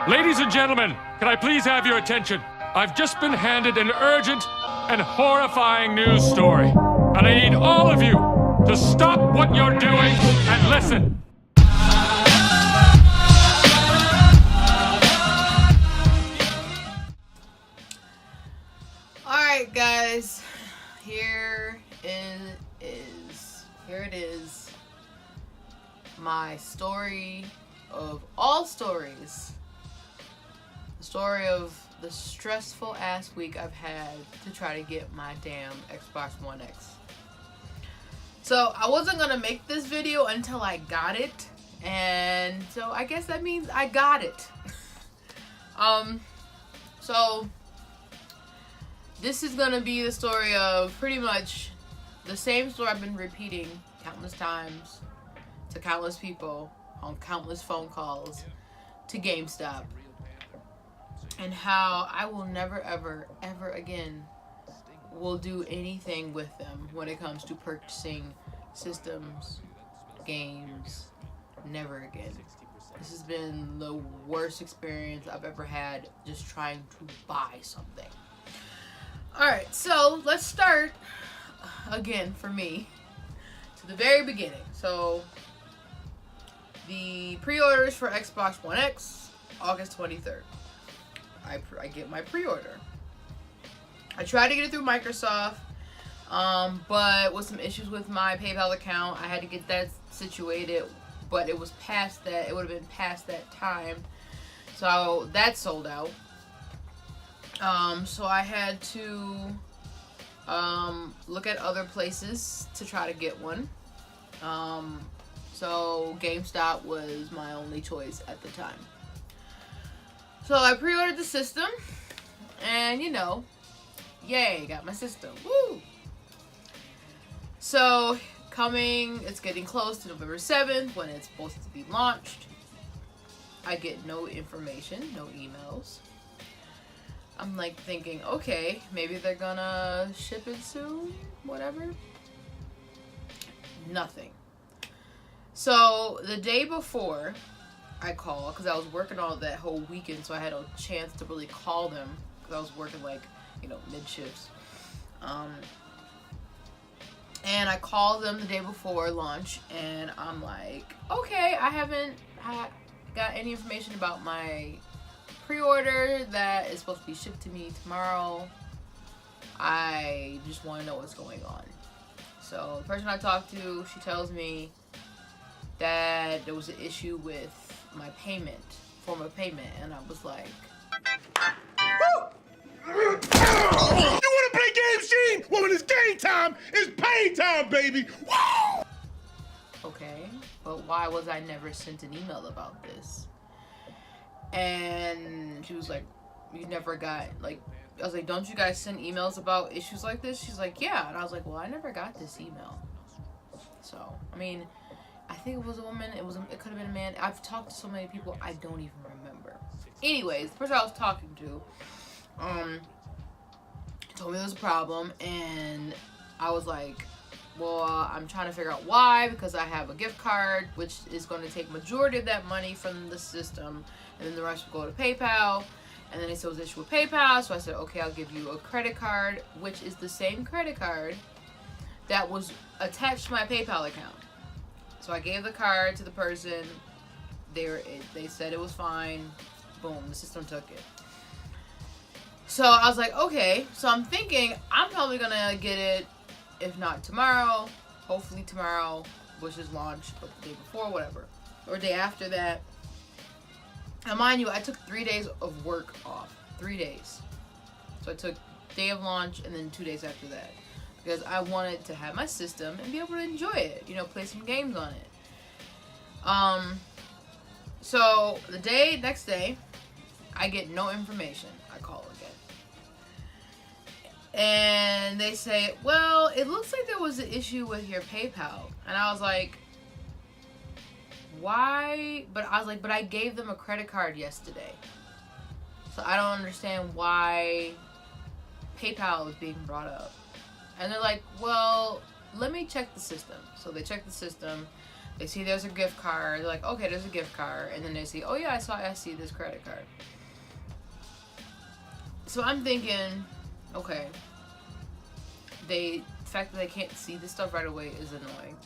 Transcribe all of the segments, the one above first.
Ladies and gentlemen, can I please have your attention? I've just been handed an urgent and horrifying news story. And I need all of you to stop what you're doing and listen. Alright guys, here it is, my story of all stories. The story of the stressful ass week I've had to try to get my damn Xbox One X. So I wasn't gonna make this video until I got it, and so I guess that means I got it. So this is gonna be the story of pretty much the same story I've been repeating countless times to countless people on countless phone calls to Gamestop, and how I will never ever again will do anything with them when it comes to purchasing systems, games. Never again. This has been the worst experience I've ever had just trying to buy something. Alright, so let's start again for me to the very beginning. So the pre-orders for Xbox One X, August 23rd. I get my pre-order. I tried to get it through Microsoft, but with some issues with my PayPal account, I had to get that situated, but it was past that. It would have been past that time, so that sold out. So I had to look at other places to try to get one. So GameStop was my only choice at the time. So I pre-ordered the system, and you know, yay, got my system. Woo! So it's getting close to November 7th when it's supposed to be launched. I get no information, no emails. I'm like thinking, okay, maybe they're gonna ship it soon, whatever. Nothing. So the day before I called, because I was working all that whole weekend, so I had a chance to really call them, because I was working like, you know, mid shifts. And I called them the day before launch, and I'm like, okay, I haven't got any information about my pre-order that is supposed to be shipped to me tomorrow. I just want to know what's going on. So the person I talked to, she tells me that there was an issue with my form of payment, and I was like, You wanna play games, Gene? Well, when it's game time, it's pay time, baby! Woo! okay, but why was I never sent an email about this? And she was like, you never got, like, I was like, don't you guys send emails about issues like this? She's like, yeah. And I was like, well, I never got this email. So, I mean, I think it was a woman. It could have been a man. I've talked to so many people, I don't even remember. Anyways, the person I was talking to, told me there was a problem, and I was like, well, I'm trying to figure out why, because I have a gift card, which is going to take majority of that money from the system, and then the rest will go to PayPal. And then they said it was an issue with PayPal, so I said, okay, I'll give you a credit card, which is the same credit card that was attached to my PayPal account. So I gave the card to the person. They said it was fine. Boom, the system took it. So I was like, okay. So I'm thinking I'm probably gonna get it, if not tomorrow, hopefully tomorrow, which is launch, but the day before, whatever, or day after that. Now, mind you, I took 3 days of work off. 3 days. So I took day of launch and then 2 days after that, because I wanted to have my system and be able to enjoy it, you know, play some games on it. So the next day, I get no information. I call again, and they say, well, it looks like there was an issue with your PayPal. And I was like, why? But I gave them a credit card yesterday, so I don't understand why PayPal is being brought up. And they're like, well, let me check the system. So they checked the system. They see there's a gift card. They're like, okay, there's a gift card. And then they see, oh yeah, I see this credit card. So I'm thinking, okay, the fact that they can't see this stuff right away is annoying.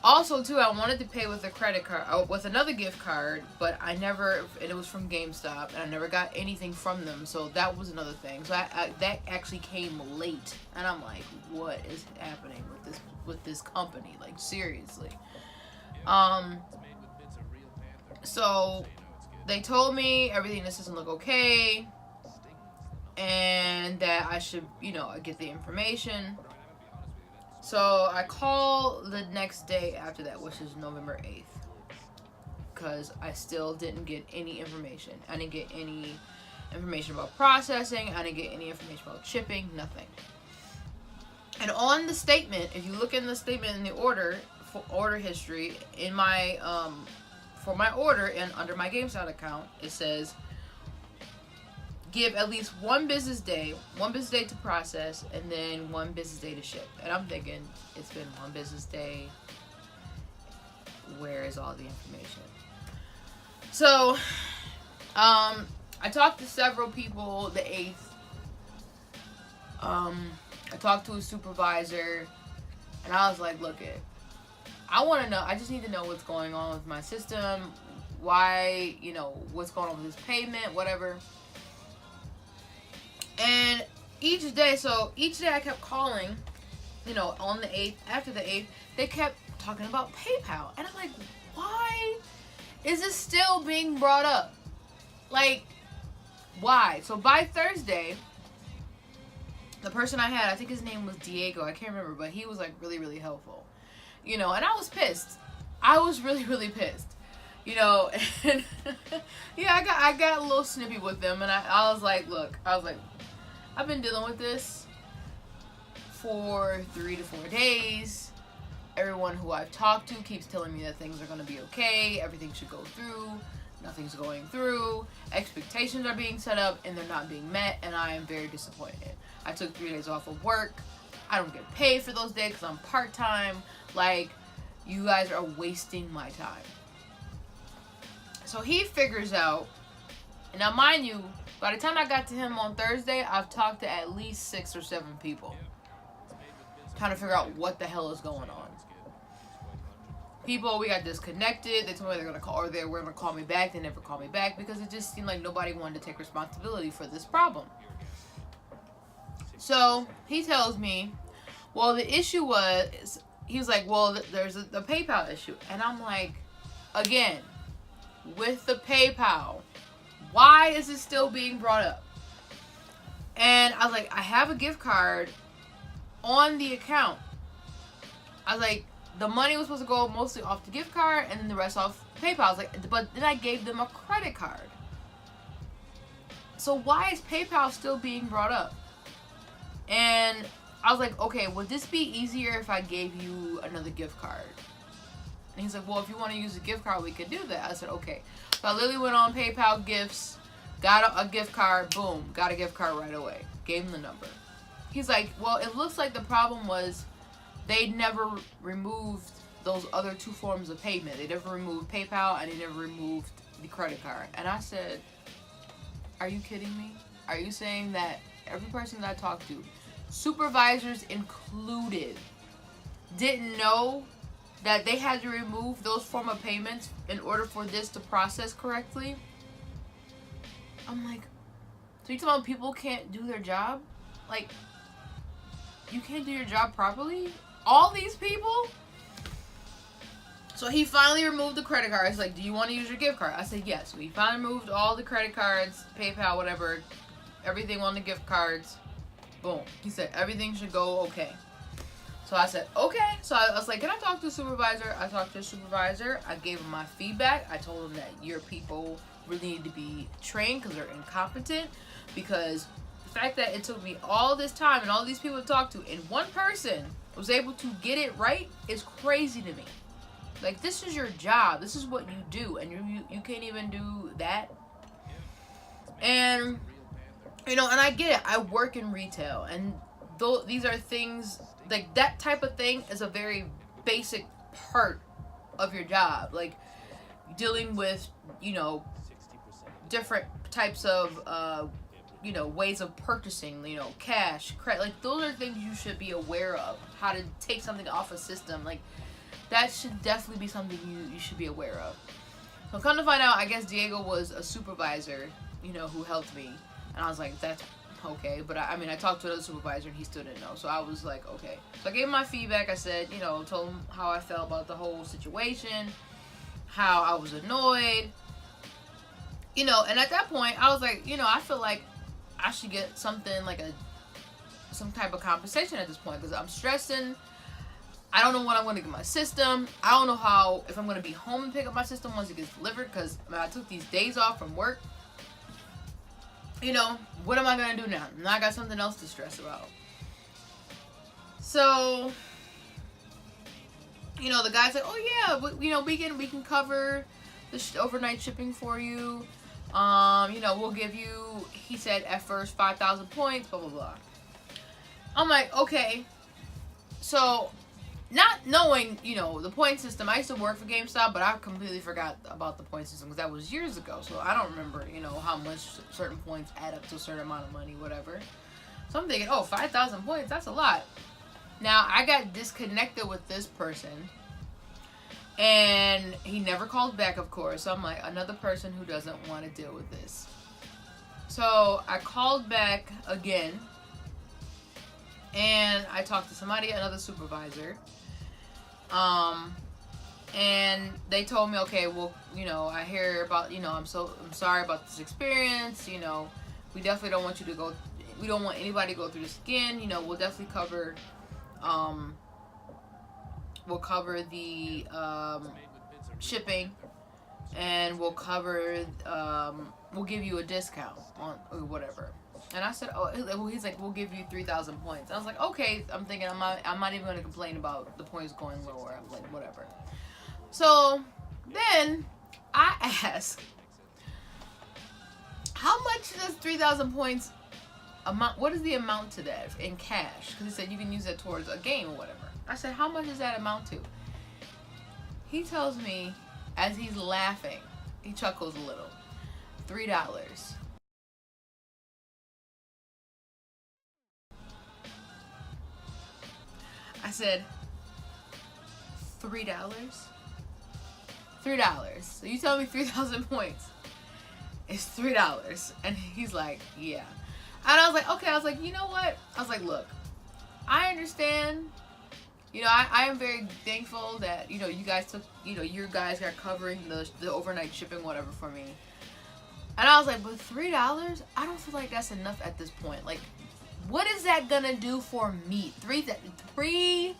Also, too, I wanted to pay with a credit card, with another gift card, but I never, and it was from Gamestop, and I never got anything from them, so that was another thing. So that actually came late, and I'm like, what is happening with this company? Like, seriously. So they told me everything in this doesn't look okay, and that I should, get the information. So I call the next day after that, which is November 8th, because I still didn't get any information. I didn't get any information about processing. I didn't get any information about shipping, nothing. And on the statement, if you look in the statement in the order history, in my for my order and under my GameStop account, it says give at least one business day to process, and then 1 business day to ship. And I'm thinking, it's been 1 business day. Where is all the information? So, I talked to several people the 8th. I talked to a supervisor, and I was like, look I want to know, I just need to know what's going on with my system, why, what's going on with this payment, whatever. And each day I kept calling, on the 8th, after the 8th, they kept talking about PayPal. And I'm like, why is this still being brought up? Like, why? So by Thursday, the person I had, I think his name was Diego, I can't remember, but he was like really, really helpful. And I was pissed. I was really, really pissed. And yeah, I got a little snippy with them, and I was like, look, I've been dealing with this for 3 to 4 days. Everyone who I've talked to keeps telling me that things are going to be okay. Everything should go through. Nothing's going through. Expectations are being set up and they're not being met, and I am very disappointed. I took 3 days off of work. I don't get paid for those days because I'm part-time. Like, you guys are wasting my time. So he figures out, and now mind you, by the time I got to him on Thursday, I've talked to at least 6 or 7 people, trying to figure out what the hell is going on. We got disconnected. They told me they're gonna call, or they were gonna call me back. They never called me back because it just seemed like nobody wanted to take responsibility for this problem. So he tells me, well, the issue was, he was like, well, there's the PayPal issue, and I'm like, again, with the PayPal, why is it still being brought up? And I was like, I have a gift card on the account. I was like, the money was supposed to go mostly off the gift card and then the rest off PayPal. I was like, but then I gave them a credit card. So why is PayPal still being brought up? And I was like, okay, would this be easier if I gave you another gift card? And he's like, well, if you want to use a gift card, we could do that. I said, okay. So I literally went on PayPal gifts, got a gift card, boom, got a gift card right away. Gave him the number. He's like, well, it looks like the problem was they never removed those other 2 forms of payment. They never removed PayPal and they never removed the credit card. And I said, are you kidding me? Are you saying that every person that I talked to, supervisors included, didn't know that they had to remove those form of payments in order for this to process correctly? I'm like, so you talking about people can't do their job? Like, you can't do your job properly? All these people? So he finally removed the credit card. He's like, do you want to use your gift card? I said, yes. So he finally removed all the credit cards, PayPal, whatever, everything on the gift cards. Boom. He said, everything should go okay. So I said, okay. So I was like, can I talk to a supervisor? I talked to a supervisor. I gave him my feedback. I told him that your people really need to be trained because they're incompetent. Because the fact that it took me all this time and all these people to talk to, and one person was able to get it right is crazy to me. Like, this is your job. This is what you do. And you can't even do that. And, and I get it. I work in retail. And these are things, like, that type of thing is a very basic part of your job, like dealing with, you know, different types of, you know, ways of purchasing, you know, cash, credit, like those are things you should be aware of. How to take something off a system, like that should definitely be something you should be aware of. So come to find out, I guess Diego was a supervisor, you know, who helped me, and I was like, that's okay. But I mean, I talked to another supervisor and he still didn't know, so I was like, okay. So I gave him my feedback. I said, you know, told him how I felt about the whole situation, how I was annoyed, you know, and at that point I was like, you know, I feel like I should get something like some type of compensation at this point, because I'm stressing. I don't know when I'm going to get my system. I don't know if I'm going to be home and pick up my system once it gets delivered, because I took these days off from work. You know, what am I going to do now? Now I got something else to stress about. So, you know, the guy's like, oh yeah, you know, we can cover the overnight shipping for you. You know, we'll give you, he said at first, 5,000 points, blah, blah, blah. I'm like, okay. So, not knowing, you know, the point system, I used to work for Gamestop, but I completely forgot about the point system because that was years ago. So I don't remember, you know, how much certain points add up to a certain amount of money, whatever. So I'm thinking, oh, 5,000 points, that's a lot. Now, I got disconnected with this person, and he never called back, of course. So I'm like, another person who doesn't want to deal with this. So I called back again, and I talked to somebody, another supervisor. And they told me, okay, well, you know, I hear about, you know, I'm sorry about this experience. You know, we definitely don't want you to go, we don't want anybody to go through this again. You know, we'll definitely cover, the, shipping, and we'll cover, we'll give you a discount on or whatever. And I said, oh, well, he's like, we'll give you 3,000 points. I was like, okay. I'm thinking, I'm not even going to complain about the points going lower. I'm like, whatever. So then I asked, how much does 3,000 points amount? What is the amount to that in cash? Because he said you can use that towards a game or whatever. I said, how much does that amount to? He tells me, as he's laughing, he chuckles a little, $3. I said, $3? $3. So you tell me 3,000 points. It's $3. And he's like, yeah. And I was like, okay. I was like, you know what? I was like, look, I understand. You know, I am very thankful that, you know, you guys took, you know, your guys are covering the overnight shipping, whatever, for me. And I was like, but $3? I don't feel like that's enough at this point. Like, what is that gonna do for me? $3.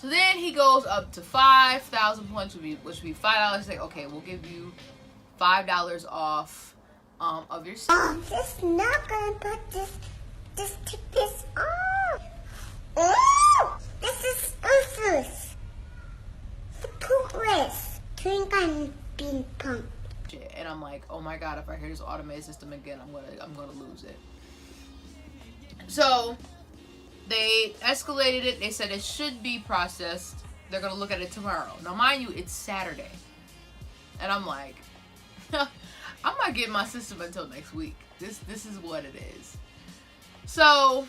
So then he goes up to 5,000 points, which would be $5. He's like, okay, we'll give you $5 off of your. Just not gonna put this take this off. Oh, this is useless. The poopless. Think I'm being pumped. And I'm like, oh my god, if I hear this automated system again, I'm gonna lose it. So they escalated it. They said it should be processed. They're gonna look at it tomorrow. Now, mind you, it's Saturday, and I'm like, I'm not getting my system until next week. This is what it is. So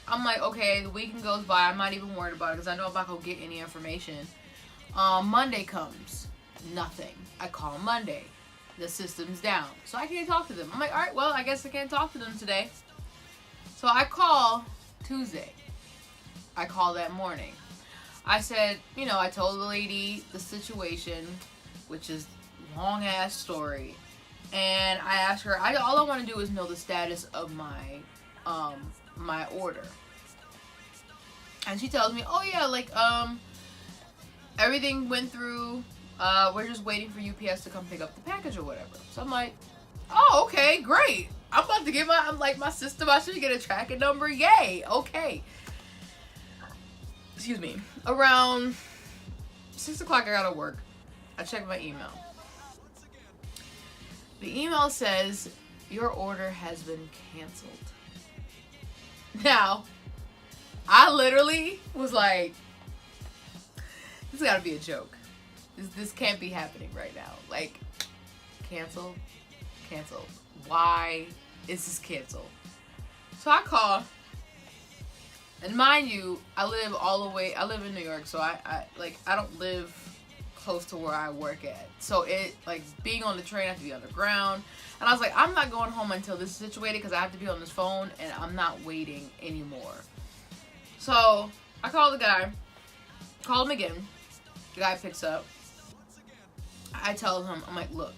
I'm like, okay, the weekend goes by. I'm not even worried about it because I know I'm not gonna get any information. Monday comes. Nothing. I call Monday. The system's down. So I can't talk to them. I'm like, alright, well, I guess I can't talk to them today. So I call Tuesday. I call that morning. I said, you know, I told the lady the situation, which is a long ass story. And I asked her, all I want to do is know the status of my my order. And she tells me, oh yeah, like, everything went through. We're just waiting for UPS to come pick up the package or whatever. So I'm like, oh, okay, great. I'm about to get my system. I should get a tracking number. Yay. Okay. Excuse me. Around 6 o'clock, I gotta work. I checked my email. The email says, your order has been canceled. Now, I literally was like, This gotta be a joke. This can't be happening right now. Like, cancel. Why is this canceled? So I call, and mind you, I live in New York, so I don't live close to where I work at. So it, like, being on the train, I have to be underground. And I was like, I'm not going home until this is situated because I have to be on this phone and I'm not waiting anymore. So I called the guy, called him again. The guy picks up. I tell him, I'm like, look,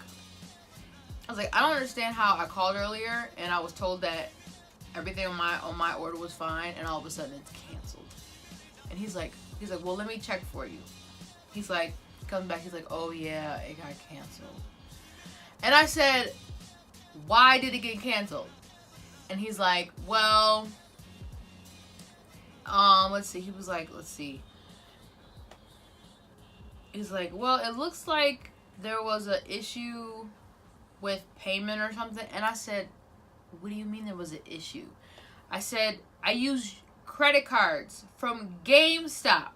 I was like, I don't understand how I called earlier and I was told that everything on my order was fine and all of a sudden it's canceled. And he's like, well, let me check for you. He's like, comes back, he's like, oh yeah, it got canceled. And I said, why did it get canceled? And he's like, well, let's see. He was like, let's see. He's like, well, it looks like there was an issue with payment or something. And I said, what do you mean there was an issue? I said, I use credit cards from Gamestop.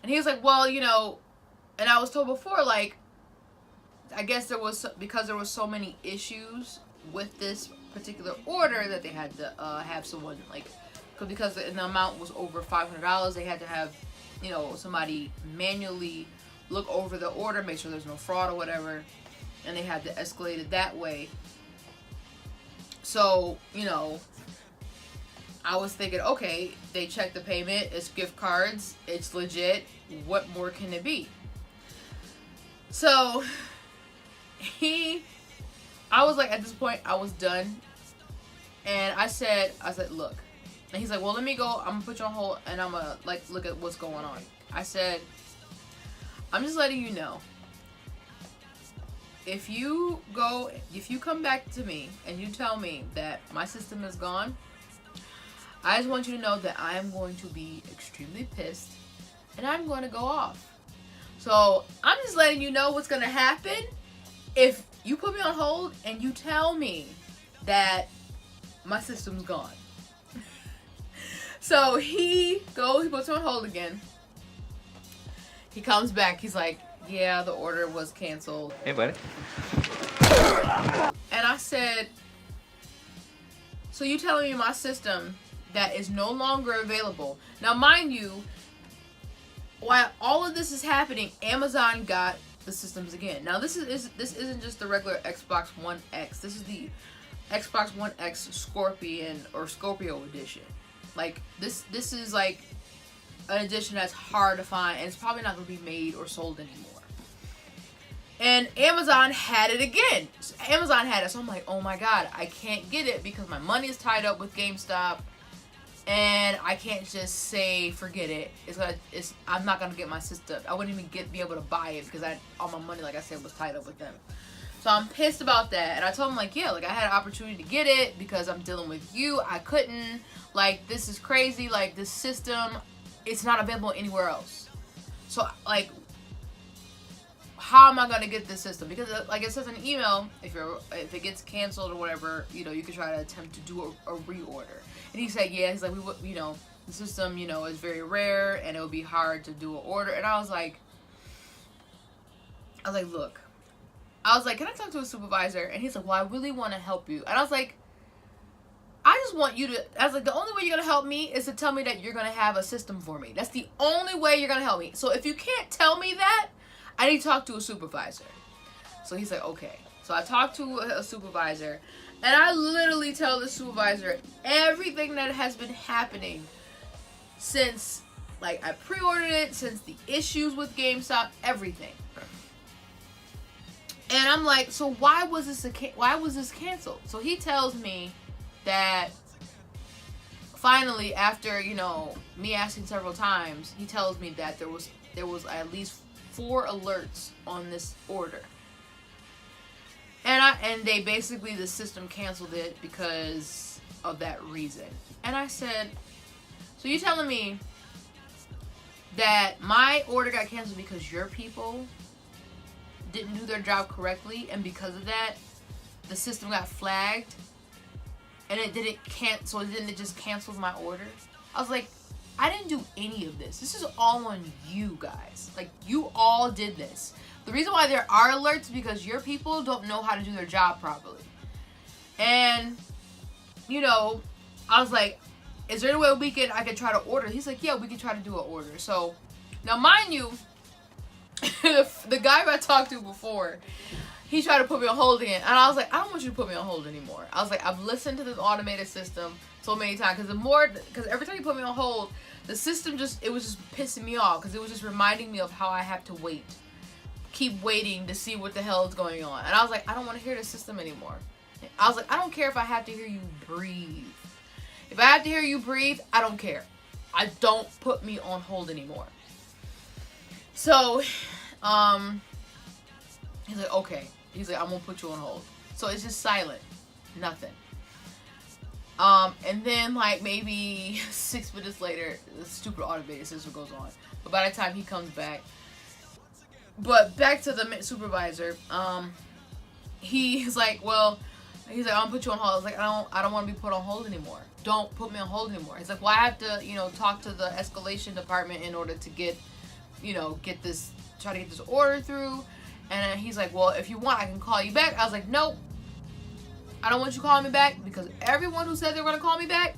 And he was like, well, you know, and I was told before, like, I guess because there was so many issues with this particular order that they had to have someone, like, because the amount was over $500, they had to have, you know, somebody manually look over the order, make sure there's no fraud or whatever, and they had to escalate it that way. So, you know, I was thinking, okay, they checked the payment, it's gift cards, it's legit, what more can it be? So, I was like, at this point, I was done, and I said, look, and he's like, well, let me go, I'm gonna put you on hold, and I'm gonna, like, look at what's going on. I said, I'm just letting you know, if you come back to me, and you tell me that my system is gone, I just want you to know that I am going to be extremely pissed, and I'm going to go off. So, I'm just letting you know what's going to happen if you put me on hold and you tell me that my system's gone. So, he puts me on hold again. He comes back, he's like, yeah, the order was canceled. Hey, buddy. And I said, so you telling me my system that is no longer available. Now, mind you, while all of this is happening, Amazon got the systems again. Now, this isn't just the regular Xbox One X. This is the Xbox One X Scorpion or Scorpio edition. Like, this is like an edition that's hard to find, and it's probably not going to be made or sold anymore. And Amazon had it again. Amazon had it, so I'm like, oh my god, I can't get it because my money is tied up with GameStop. And I can't just say forget it. I'm not gonna get my system. I wouldn't even be able to buy it because all my money, like I said, was tied up with them. So I'm pissed about that. And I told him, like, yeah, like, I had an opportunity to get it because I'm dealing with you. I couldn't. Like, this is crazy. Like, this system, it's not available anywhere else. So, like, how am I gonna get this system? Because, like it says in the email, if it gets canceled or whatever, you know, you could try to attempt to do a reorder. And he said, yeah, he's like, you know, the system, you know, is very rare and it would be hard to do an order. And I was like, look, can I talk to a supervisor? And he's like, well, I really want to help you. And I was like, I just want you to, I was like, the only way you're going to help me is to tell me that you're going to have a system for me. That's the only way you're going to help me. So if you can't tell me that, I need to talk to a supervisor. So he's like, okay. So I talked to a supervisor. And I literally tell the supervisor everything that has been happening since, like, I pre-ordered it, since the issues with GameStop, everything. And I'm like, so why was this canceled? So he tells me that finally, after, you know, me asking several times, he tells me that there was at least 4 alerts on this order. And they basically, the system canceled it because of that reason. And I said, so you telling me that my order got canceled because your people didn't do their job correctly, and because of that, the system got flagged, and it didn't just cancel my order? I was like, I didn't do any of this. This is all on you guys. Like, you all did this. The reason why there are alerts is because your people don't know how to do their job properly. And, you know, I was like, is there any way I could try to order? He's like, yeah, we can try to do an order. So, now mind you, the guy I talked to before, he tried to put me on hold again. And I was like, I don't want you to put me on hold anymore. I was like, I've listened to this automated system so many times. Because every time you put me on hold, the system it was just pissing me off. Because it was just reminding me of how I have to wait. Keep waiting to see what the hell is going on. And I was like, I don't want to hear the system anymore. I was like, I don't care if I have to hear you breathe. If I have to hear you breathe, I don't care. I don't put me on hold anymore. So, he's like, okay. He's like, I'm gonna put you on hold. So it's just silent. Nothing. And then like maybe 6 minutes later, the stupid automated system goes on. But by the time he comes back, but back to the supervisor, he's like, I'm gonna put you on hold. I was like, I don't want to be put on hold anymore. Don't put me on hold anymore. He's like, well, I have to, talk to the escalation department in order to get, try to get this order through. And he's like, well, if you want, I can call you back. I was like, nope. I don't want you calling me back because everyone who said they were going to call me back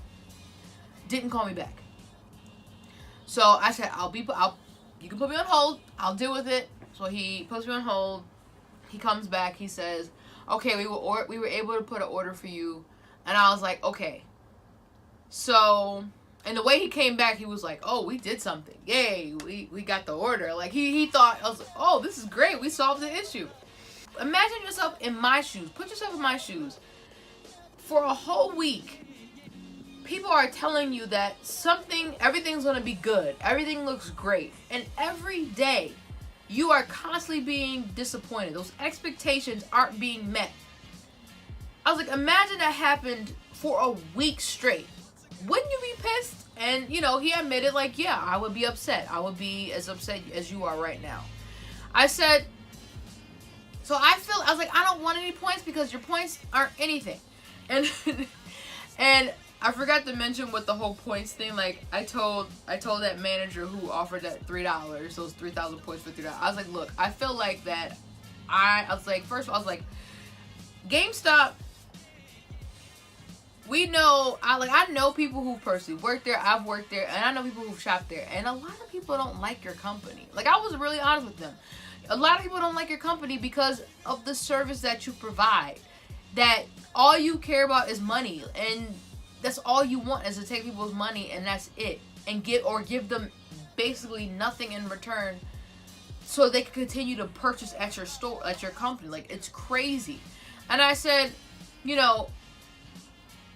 didn't call me back. So I said, you can put me on hold. I'll deal with it. So he puts me on hold. He comes back. He says, okay, we were able to put an order for you. And I was like, okay. So, and the way he came back, he was like, oh, we did something. Yay, we got the order. Like, he thought, I was like, oh, this is great. We solved the issue. Imagine yourself in my shoes. Put yourself in my shoes. For a whole week, people are telling you that everything's going to be good. Everything looks great. And every day, you are constantly being disappointed. Those expectations aren't being met. I was like, imagine that happened for a week straight. Wouldn't you be pissed? And, he admitted, like, yeah, I would be upset. I would be as upset as you are right now. I said, I was like, I don't want any points because your points aren't anything. And and I forgot to mention with the whole points thing, like, I told that manager who offered that $3, those 3,000 points for $3. I was like, look, I feel like that I was like, first of all, I was like, GameStop, we know, I know people who personally work there, I've worked there, and I know people who've shopped there, and a lot of people don't like your company. Like, I was really honest with them. A lot of people don't like your company because of the service that you provide. That all you care about is money, and that's all you want is to take people's money, and that's it. And give them basically nothing in return so they can continue to purchase at your store, at your company. Like, it's crazy. And I said,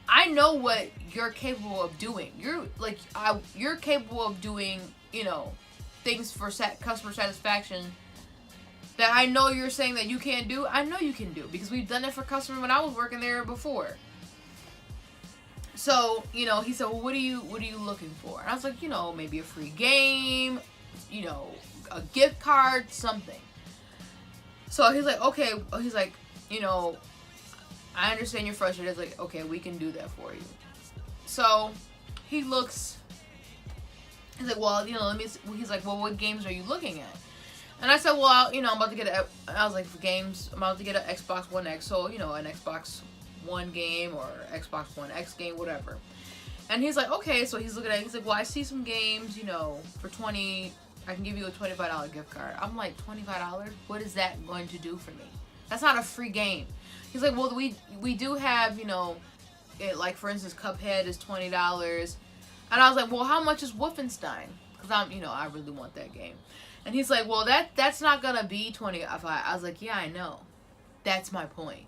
I know what you're capable of doing. You're capable of doing, things for customer satisfaction that I know you're saying that you can't do. I know you can do because we've done it for customers when I was working there before. So, he said, well, what are you looking for? And I was like, maybe a free game, a gift card, something. So he's like, okay. He's like, I understand you're frustrated. It's like, okay, we can do that for you. So he looks, he's like, well, he's like, well, what games are you looking at? And I said, well, I'm about to get I was like, for games, I'm about to get an Xbox One X. So, an Xbox One game or Xbox One X game, whatever. And he's like, okay. So he's looking at it. He's like, well, I see some games, for $20, I can give you a $25 gift card. I'm like, $25? What is that going to do for me? That's not a free game. He's like, well, we do have, like, for instance, Cuphead is $20. And I was like, well, how much is Wolfenstein? Because I really want that game. And he's like, well, that's not going to be $20. I was like, yeah, I know. That's my point.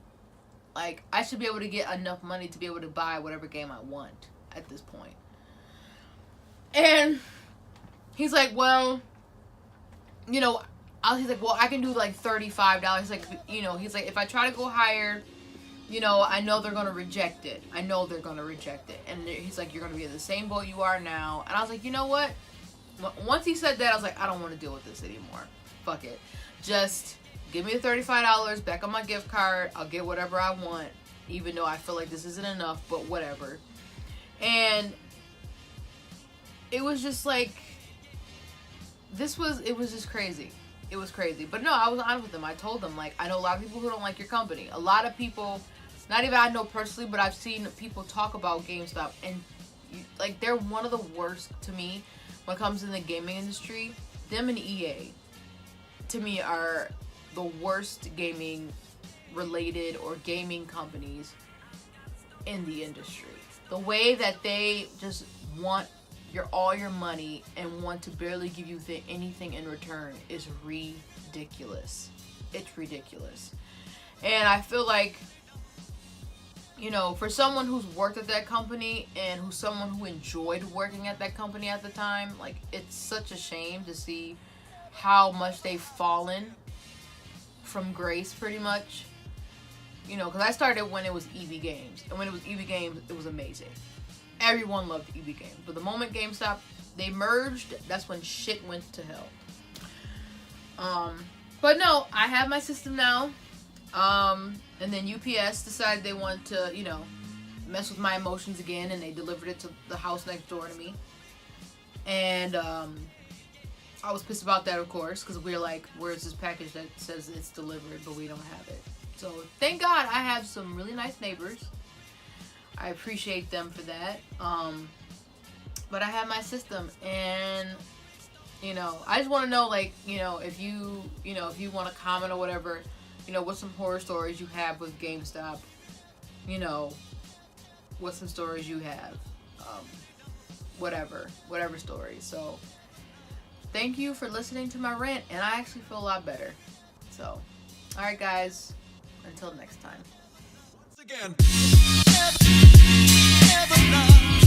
Like, I should be able to get enough money to be able to buy whatever game I want at this point. And he's like, well, he's like, well, I can do like $35. He's like, he's like, if I try to go higher, I know they're going to reject it. And he's like, you're going to be in the same boat you are now. And I was like, you know what? Once he said that, I was like, I don't want to deal with this anymore. Fuck it. Just give me the $35 back on my gift card. I'll get whatever I want, even though I feel like this isn't enough, but whatever. And it was just like, it was just crazy. It was crazy. But no, I was honest with them. I told them, like, I know a lot of people who don't like your company. A lot of people, not even I know personally, but I've seen people talk about GameStop, and like, they're one of the worst to me when it comes in the gaming industry. Them and EA, to me, are the worst gaming related or gaming companies in the industry. The way that they just want all your money and want to barely give you anything in return is ridiculous. It's ridiculous. And I feel like, you know, for someone who's worked at that company and who's someone who enjoyed working at that company at the time, like, it's such a shame to see how much they've fallen from grace, pretty much. You know, because I started when it was EB Games, and when it was EB Games, it was amazing. Everyone loved EB Games. But the moment GameStop, they merged, that's when shit went to hell. But no, I have my system now. And then UPS decided they wanted to, you know, mess with my emotions again, and they delivered it to the house next door to me. And I was pissed about that, of course, because we're like, where's this package that says it's delivered, but we don't have it? So thank God I have some really nice neighbors. I appreciate them for that. But I have my system, and, you know, I just want to know, like, you know, if you want to comment or whatever, you know, what's some horror stories you have with GameStop, you know, what's some stories you have, whatever stories. So thank you for listening to my rant, and I actually feel a lot better. So, all right, guys, until next time. Once again. Never love.